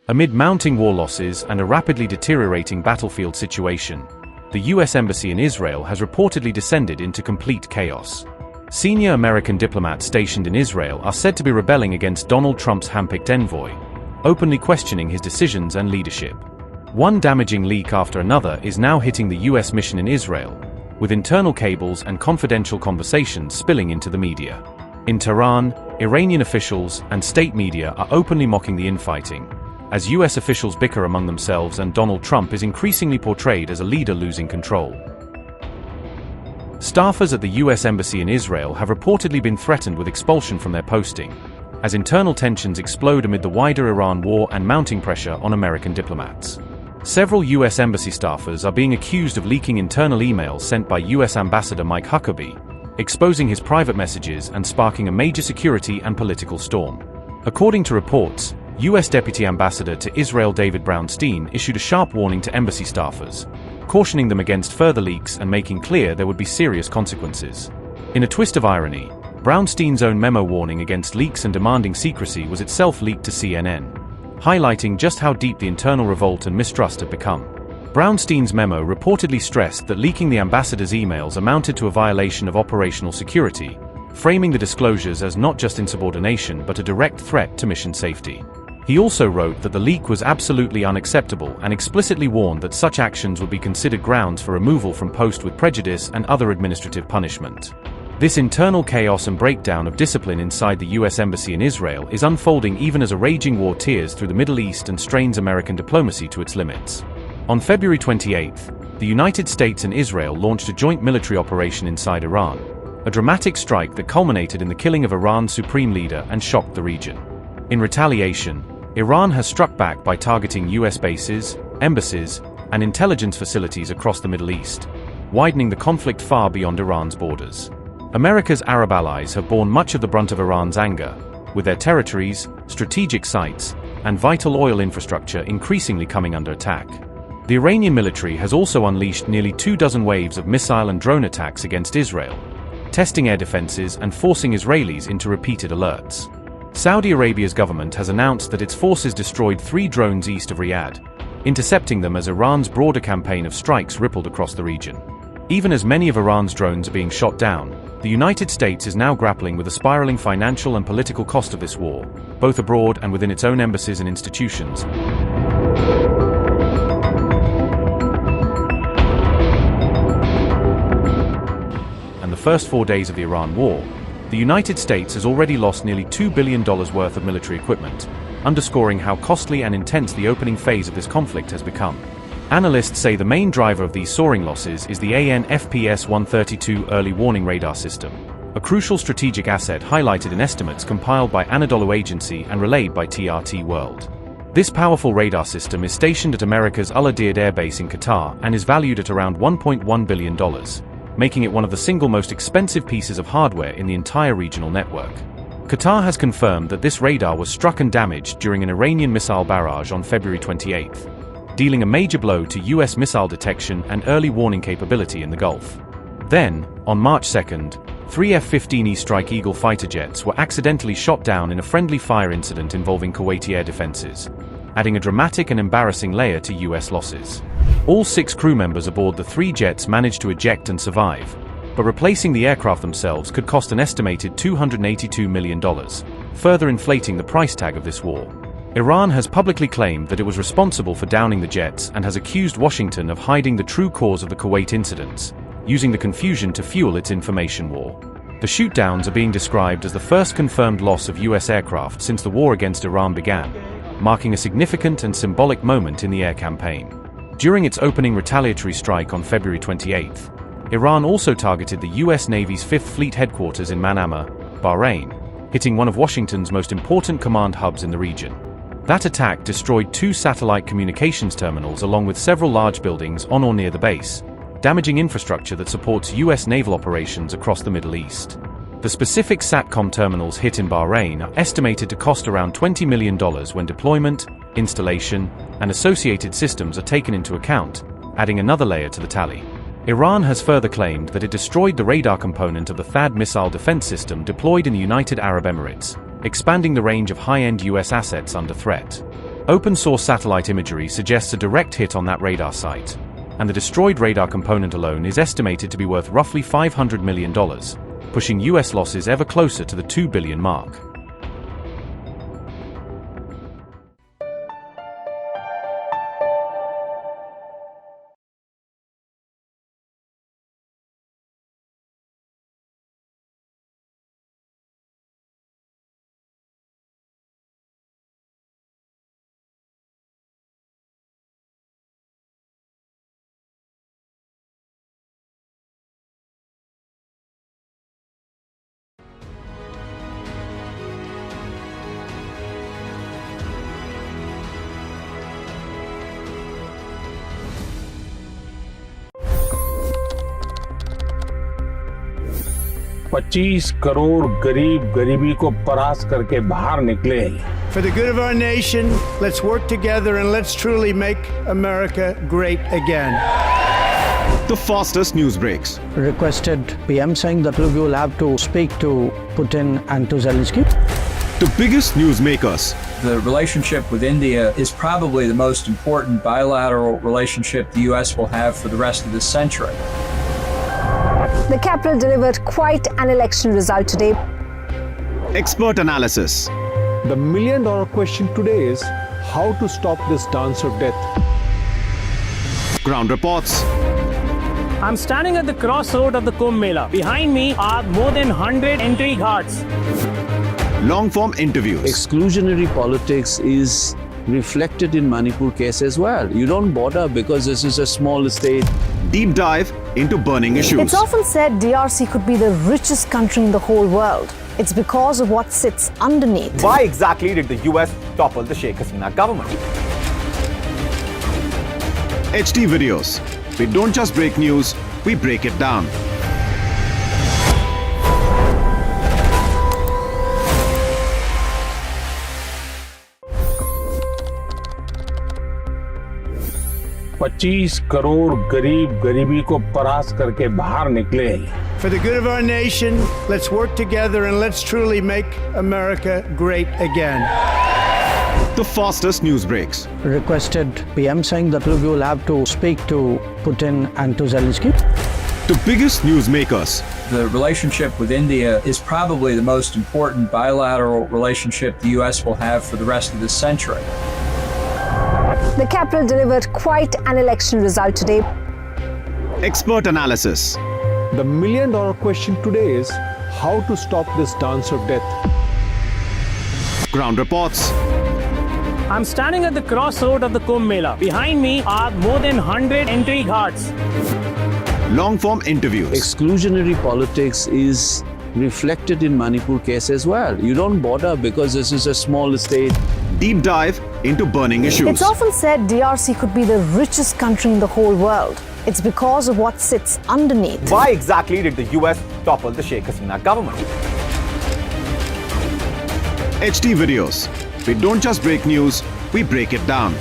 Amid mounting war losses and a rapidly deteriorating battlefield situation, the U.S. Embassy in Israel has reportedly descended into complete chaos. Senior American diplomats stationed in Israel are said to be rebelling against Donald Trump's handpicked envoy, openly questioning his decisions and leadership. One damaging leak after another is now hitting the U.S. mission in Israel, with internal cables and confidential conversations spilling into the media. In Tehran, Iranian officials and state media are openly mocking the infighting, as U.S. officials bicker among themselves and Donald Trump is increasingly portrayed as a leader losing control. Staffers at the U.S. Embassy in Israel have reportedly been threatened with expulsion from their posting, as internal tensions explode amid the wider Iran war and mounting pressure on American diplomats. Several U.S. Embassy staffers are being accused of leaking internal emails sent by U.S. Ambassador Mike Huckabee, exposing his private messages and sparking a major security and political storm. According to reports, U.S. Deputy Ambassador to Israel David Brownstein issued a sharp warning to embassy staffers, cautioning them against further leaks and making clear there would be serious consequences. In a twist of irony, Brownstein's own memo warning against leaks and demanding secrecy was itself leaked to CNN, highlighting just how deep the internal revolt and mistrust had become. Brownstein's memo reportedly stressed that leaking the ambassador's emails amounted to a violation of operational security, framing the disclosures as not just insubordination but a direct threat to mission safety. He also wrote that the leak was absolutely unacceptable and explicitly warned that such actions would be considered grounds for removal from post with prejudice and other administrative punishment. This internal chaos and breakdown of discipline inside the U.S. Embassy in Israel is unfolding even as a raging war tears through the Middle East and strains American diplomacy to its limits. On February 28, the United States and Israel launched a joint military operation inside Iran, a dramatic strike that culminated in the killing of Iran's supreme leader and shocked the region. In retaliation, Iran has struck back by targeting U.S. bases, embassies, and intelligence facilities across the Middle East, widening the conflict far beyond Iran's borders. America's Arab allies have borne much of the brunt of Iran's anger, with their territories, strategic sites, and vital oil infrastructure increasingly coming under attack. The Iranian military has also unleashed nearly 24 waves of missile and drone attacks against Israel, testing air defenses and forcing Israelis into repeated alerts. Saudi Arabia's government has announced that its forces destroyed 3 drones east of Riyadh, intercepting them as Iran's broader campaign of strikes rippled across the region. Even as many of Iran's drones are being shot down, the United States is now grappling with the spiraling financial and political cost of this war, both abroad and within its own embassies and institutions. And the first 4 days of the Iran war, the United States has already lost nearly $2 billion worth of military equipment, underscoring how costly and intense the opening phase of this conflict has become. Analysts say the main driver of these soaring losses is the AN/FPS-132 early warning radar system, a crucial strategic asset highlighted in estimates compiled by Anadolu Agency and relayed by TRT World. This powerful radar system is stationed at America's Al Udeid Air Base in Qatar and is valued at around $1.1 billion, making it one of the single most expensive pieces of hardware in the entire regional network. Qatar has confirmed that this radar was struck and damaged during an Iranian missile barrage on February 28, dealing a major blow to U.S. missile detection and early warning capability in the Gulf. Then, on March 2, 3 F-15E Strike Eagle fighter jets were accidentally shot down in a friendly fire incident involving Kuwaiti air defenses, adding a dramatic and embarrassing layer to U.S. losses. All 6 crew members aboard the 3 jets managed to eject and survive, but replacing the aircraft themselves could cost an estimated $282 million, further inflating the price tag of this war. Iran has publicly claimed that it was responsible for downing the jets and has accused Washington of hiding the true cause of the Kuwait incidents, using the confusion to fuel its information war. The shootdowns are being described as the first confirmed loss of U.S. aircraft since the war against Iran began, marking a significant and symbolic moment in the air campaign. During its opening retaliatory strike on February 28, Iran also targeted the U.S. Navy's 5th Fleet headquarters in Manama, Bahrain, hitting one of Washington's most important command hubs in the region. That attack destroyed 2 satellite communications terminals along with several large buildings on or near the base, damaging infrastructure that supports U.S. naval operations across the Middle East. The specific SATCOM terminals hit in Bahrain are estimated to cost around $20 million when deployment, installation, and associated systems are taken into account, adding another layer to the tally. Iran has further claimed that it destroyed the radar component of the THAAD missile defense system deployed in the United Arab Emirates, expanding the range of high-end U.S. assets under threat. Open-source satellite imagery suggests a direct hit on that radar site, and the destroyed radar component alone is estimated to be worth roughly $500 million, pushing US losses ever closer to the $2 billion mark. $25 crore गरीब गरीबी को परास्त करके बाहर निकले। For the good of our nation, let's work together and let's truly make America great again. The fastest news breaks. Requested PM saying that look, you will have to speak to Putin and to Zelensky. The biggest newsmakers. The relationship with India is probably the most important bilateral relationship the U.S. will have for the rest of this century. The capital delivered quite an election result today. Expert analysis. The million-dollar question today is how to stop this dance of death. Ground reports. I'm standing at the crossroad of the Kumbh Mela. Behind me are more than 100 entry ghats. Long-form interviews. Exclusionary politics is reflected in Manipur case as well. You don't bother because this is a small state. Deep dive into burning issues. It's often said DRC could be the richest country in the whole world. It's because of what sits underneath. Why exactly did the US topple the Sheikh Hasina government? HD videos. We don't just break news, we break it down. $25 crore गरीब गरीबी को परास्त करके बाहर निकले। For the good of our nation, let's work together and let's truly make America great again. The fastest news breaks. Requested PM saying that look, you will have to speak to Putin and to Zelensky. The biggest newsmakers. The relationship with India is probably the most important bilateral relationship the U.S. will have for the rest of this century. The capital delivered quite an election result today. Expert analysis. The million-dollar question today is how to stop this dance of death. Ground reports. I'm standing at the crossroad of the Kumbh Mela. Behind me are more than 100 entry ghats. Long-form interviews. Exclusionary politics is reflected in Manipur case as well. You don't bother because this is a small state. Deep dive into burning issues. It's often said DRC could be the richest country in the whole world. It's because of what sits underneath. Why exactly did the US topple the Sheikh Hasina government? HD videos. We don't just break news, we break it down.